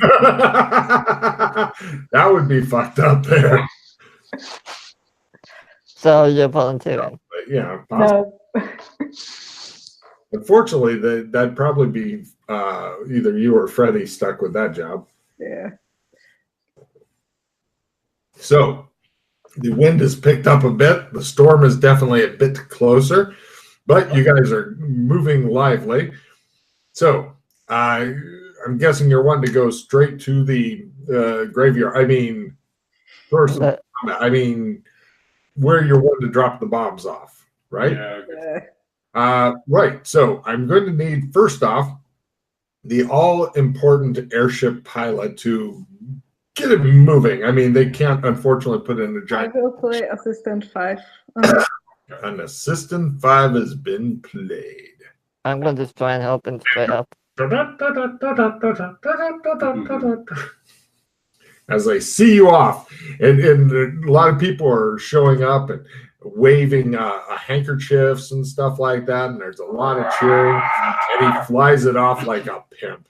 that would be fucked up there. So you're volunteering? But yeah, possibly. no. Unfortunately, that'd probably be either you or Freddie stuck with that job. Yeah. So the wind has picked up a bit. The storm is definitely a bit closer, but you guys are moving lively. So I'm guessing you're wanting to go straight to the graveyard. I mean, first, I mean, where you're wanting to drop the bombs off, right? Yeah. Right. So I'm going to need, first off, the all-important airship pilot to get it moving. I mean, they can't, unfortunately, put in a giant... I will play Assistant 5. An Assistant 5 has been played. I'm going to just try and help him straight up. As they see you off, and a lot of people are showing up and waving handkerchiefs and stuff like that, and there's a lot of cheering, and he flies it off like a pimp.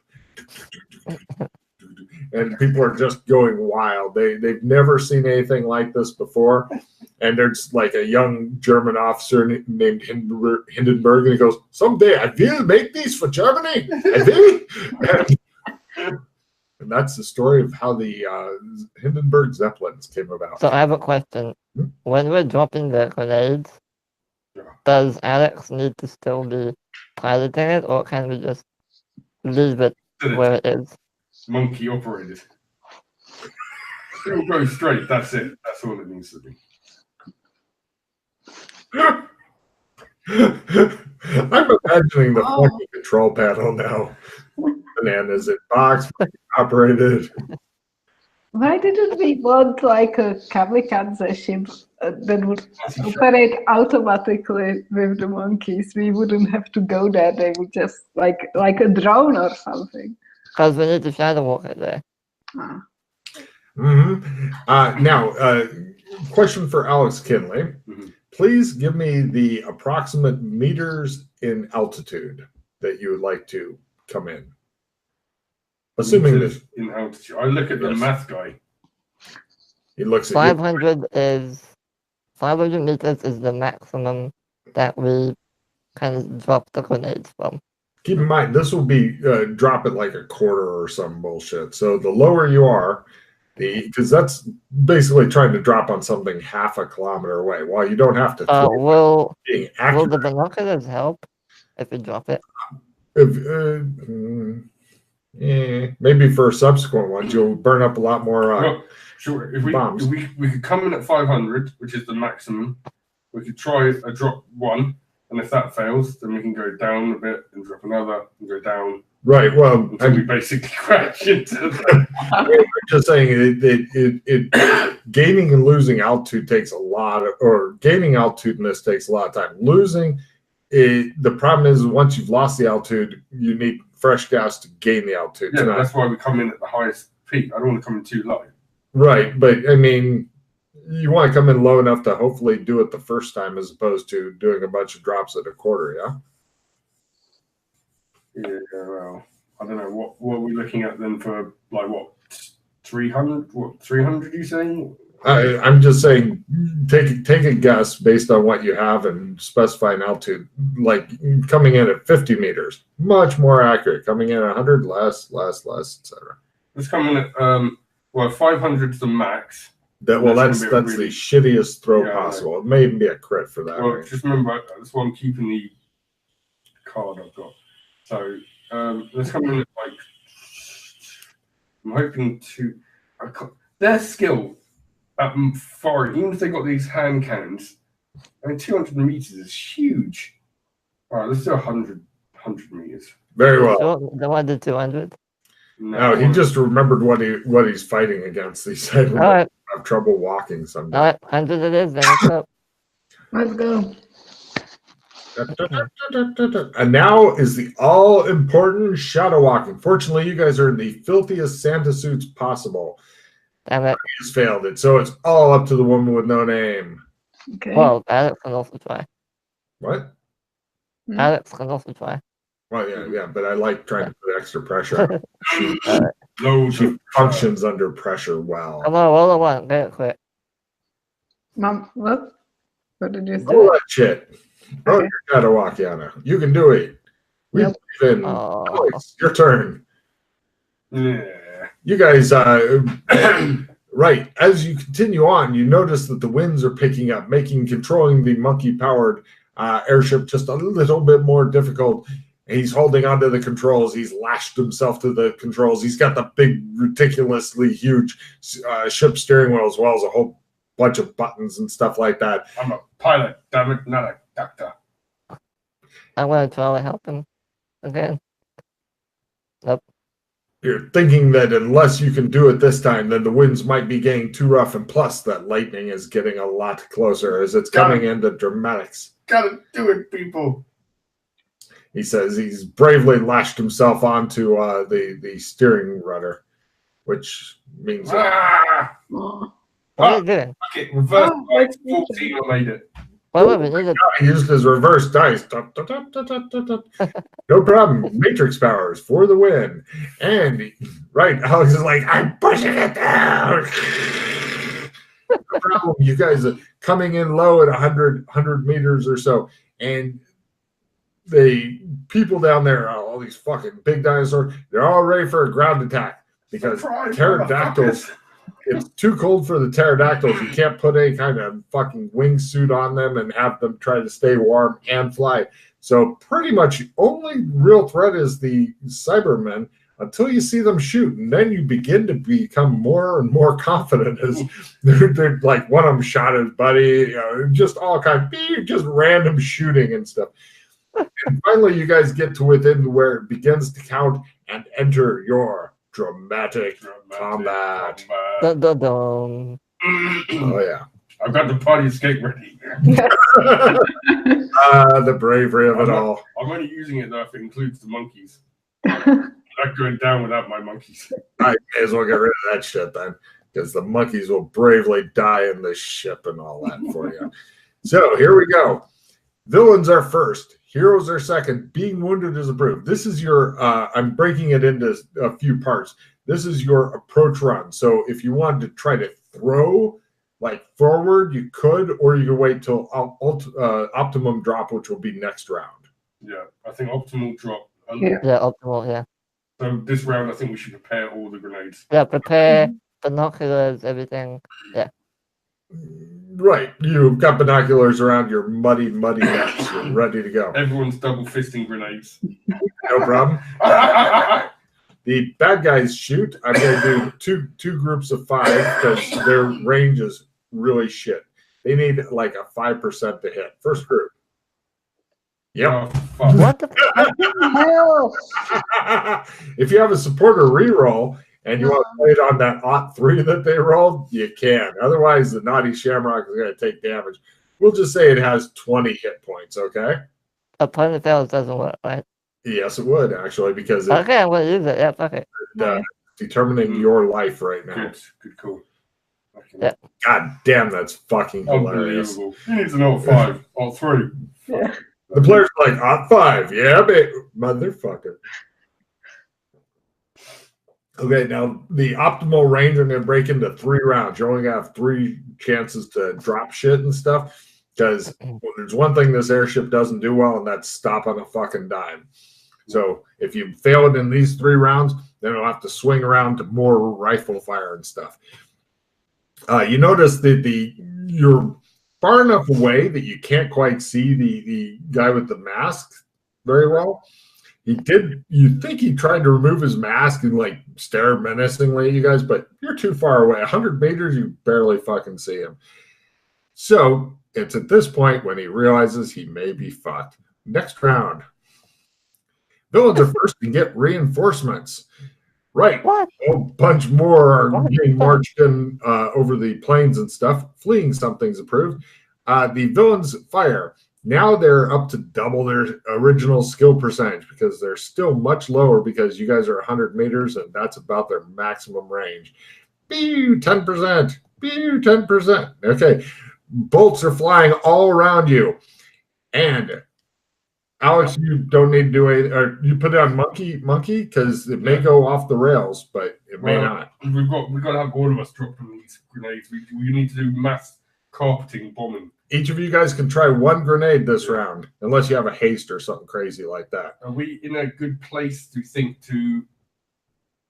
And people are just going wild. They've never seen anything like this before. And there's like a young German officer named Hindenburg, and he goes, "Someday I will make these for Germany. I will." And that's the story of how the Hindenburg Zeppelins came about. So I have a question. When we're dropping the grenades, does Alex need to still be piloting it, or can we just leave it where it is? Monkey operated. It will go straight. That's it. That's all it needs to be. I'm imagining the fucking control panel now. Bananas at box operated. Why didn't we want like a kamikaze ship that would operate automatically with the monkeys? We wouldn't have to go there. They would just like a drone or something. Because we need to shadow walk it there. Now, question for Alex Kinley. Please give me the approximate meters in altitude that you would like to come in. Assuming this in altitude. I look at the math guy. He looks at 500 meters is the maximum that we can drop the grenades from. keep in mind, this will be drop it like a quarter or some bullshit. So the lower you are, because that's basically trying to drop on something half a kilometer away. While you don't have to throw it, Will being the accurate. binoculars help if we drop it? Maybe for subsequent ones, you'll burn up a lot more Well, sure. If bombs. we could come in at 500, which is the maximum, we could try a drop one, and if that fails, then we can go down a bit and drop another and go down. Right. Well, until we basically crash into the. I'm just saying it gaining and losing altitude takes a lot of, or gaining altitude in this takes a lot of time. Losing the problem is once you've lost the altitude, you need fresh gas to gain the altitude. Yeah, that's why we come in at the highest peak. I don't want to come in too low. Right, but I mean, you want to come in low enough to hopefully do it the first time as opposed to doing a bunch of drops at a quarter, yeah? Yeah, well, I don't know. What are we looking at then for, like, what, 300? What, 300 you saying? I'm just saying, take a guess based on what you have and specify an altitude. Like coming in at 50 meters, much more accurate. Coming in at 100, less, etc. Let's come in at, 500 is the max. That's the shittiest throw possible. It may even be a crit for that. Well, just remember, that's why I'm keeping the card I've got. So let's come in at, like, I'm hoping to, their skill at forward, even if they got these hand cannons, I mean, 200 meters is huge. All right, let's do 100 meters. Very well. The one to 200. No, he just remembered what he's fighting against. He said, "All right, have trouble walking someday." All right, 100 it is. Then let's go. Let's go. And now is the all-important shadow walking. Fortunately, you guys are in the filthiest Santa suits possible. Damn it. He's failed it, so it's all up to the woman with no name. Okay. Well, Alex can also try. What? Alex can also try. Well, yeah, but I like trying to put extra pressure on. She functions under pressure well. Come on, roll a one. Get it quick. Mom, what? What did you say? Roll that shit. Roll your shadow walk, Yana. You can do it. We believe in choice. Your turn. Yeah. You guys, right, as you continue on, you notice that the winds are picking up, making controlling the monkey-powered airship just a little bit more difficult. He's holding onto the controls. He's lashed himself to the controls. He's got the big, ridiculously huge ship steering wheel as well as a whole bunch of buttons and stuff like that. I'm a pilot, damn it, not a doctor. I'm going to try to help him again. Nope. You're thinking that unless you can do it this time, then the winds might be getting too rough, and plus that lightning is getting a lot closer as it's coming into dramatics. Gotta do it, people. He says he's bravely lashed himself onto the steering rudder, which means What are you doing? Okay, reverse 14, I made it. he used his reverse dice. No problem. Matrix powers for the win. And right, Alex is like, I'm pushing it down. No problem. You guys are coming in low at 100 meters or so, and the people down there, all these fucking big dinosaurs, they're all ready for a ground attack because pterodactyls. It's too cold for the pterodactyls. You can't put any kind of fucking wingsuit on them and have them try to stay warm and fly. So pretty much the only real threat is the Cybermen until you see them shoot. And then you begin to become more and more confident as they're like one of them shot his buddy, just all just random shooting and stuff. And finally, you guys get to within where it begins to count and enter your dramatic combat. Dun-dun-dun. Oh, yeah. I've got the party escape ready. The bravery of it all. I'm only using it, though, if it includes the monkeys. I'm not going down without my monkeys. I may as well get rid of that shit then, because the monkeys will bravely die in the ship and all that for you. So here we go. Villains are first. Heroes are second. Being wounded is approved. This is your, I'm breaking it into a few parts. This is your approach run. So if you wanted to try to throw like forward, you could, or you could wait till optimum drop, which will be next round. Yeah, I think optimal drop Yeah. Yeah, optimal, yeah. So this round, I think we should prepare all the grenades. Yeah, prepare binoculars, everything. Right. You've got binoculars around your muddy necks. You're ready to go. Everyone's double fisting grenades. No problem. The bad guys shoot. I'm going to do two groups of 5 because their range is really shit. They need like a 5% to hit. First group. Yep. Oh, fuck. What the Hell! If you have a supporter reroll and you want to play it on that ot 3 that they rolled, you can. Otherwise, the naughty shamrock is going to take damage. We'll just say it has 20 hit points, okay? opponent fails doesn't work, right? Yes, it would, actually, because it's Okay, I'm gonna use it. Yeah, fuck it. determining your life right now. Good call. Yeah. God damn, that's fucking hilarious. Unbelievable. He needs an ot 5, ot 3. Yeah. The player's like, ot 5, yeah, baby. Motherfucker. Okay, now the optimal range, I'm going to break into 3 rounds. You're only going to have 3 chances to drop shit and stuff. Because there's one thing this airship doesn't do well, and that's stop on a fucking dime. So if you fail it in these 3 rounds, then it'll have to swing around to more rifle fire and stuff. You notice that you're far enough away that you can't quite see the guy with the mask very well. You think he tried to remove his mask and like stare menacingly at you guys, but you're too far away. 100 meters, you barely fucking see him. So it's at this point when he realizes he may be fucked. Next round. Villains are first to get reinforcements. Right. What? A bunch more are What? being marched in over the plains and stuff. Fleeing something's approved. The villains fire. Now they're up to double their original skill percentage because they're still much lower because you guys are 100 meters and that's about their maximum range. Pew, 10%. Pew, 10%. Okay. Bolts are flying all around you. And Alex, you don't need to do it, or you put it on monkey, because it may go off the rails, but it may not. We've got to have all of us dropping these grenades. We need to do mass carpeting bombing. Each of you guys can try 1 grenade this round, unless you have a haste or something crazy like that. Are we in a good place to think to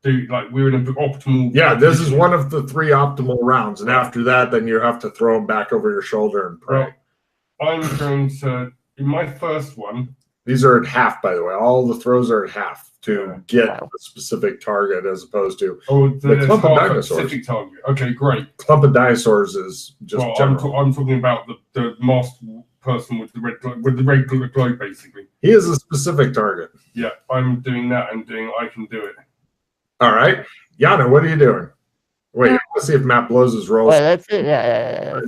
do, like, we're in an optimal... Yeah, this is one of the 3 optimal rounds, and after that, then you have to throw them back over your shoulder and pray. Well, I'm going to, in my first one... These are at half, by the way. All the throws are at half to get a specific target as opposed to the clump of dinosaurs. Specific target. Okay, great. Clump of dinosaurs is just general. I'm talking about the masked person with the red globe, basically. He is a specific target. Yeah, I'm doing that and doing I can do it. All right. Yana, what are you doing? Wait, let's see if Matt blows his rolls. Wait, that's it. Yeah.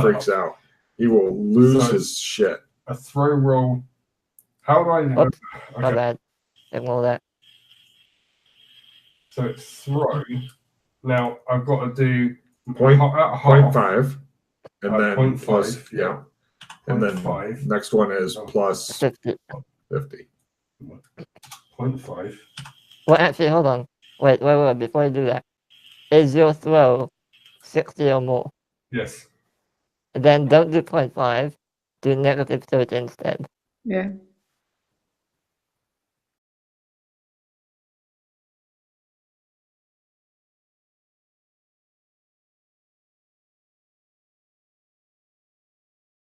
Freaks out. He will lose his shit. A throw roll. How do I... Oops. My bad. Ignore that. So it's throw. Now I've got to do... Point half. 0.5. And then 0.5, plus, yeah. And then 0.5. next one is plus 50. 50. 0.5. Well, actually, hold on. Wait. Before you do that, is your throw 60 or more? Yes. And then don't do 0.5. Do negative 30 instead. Yeah.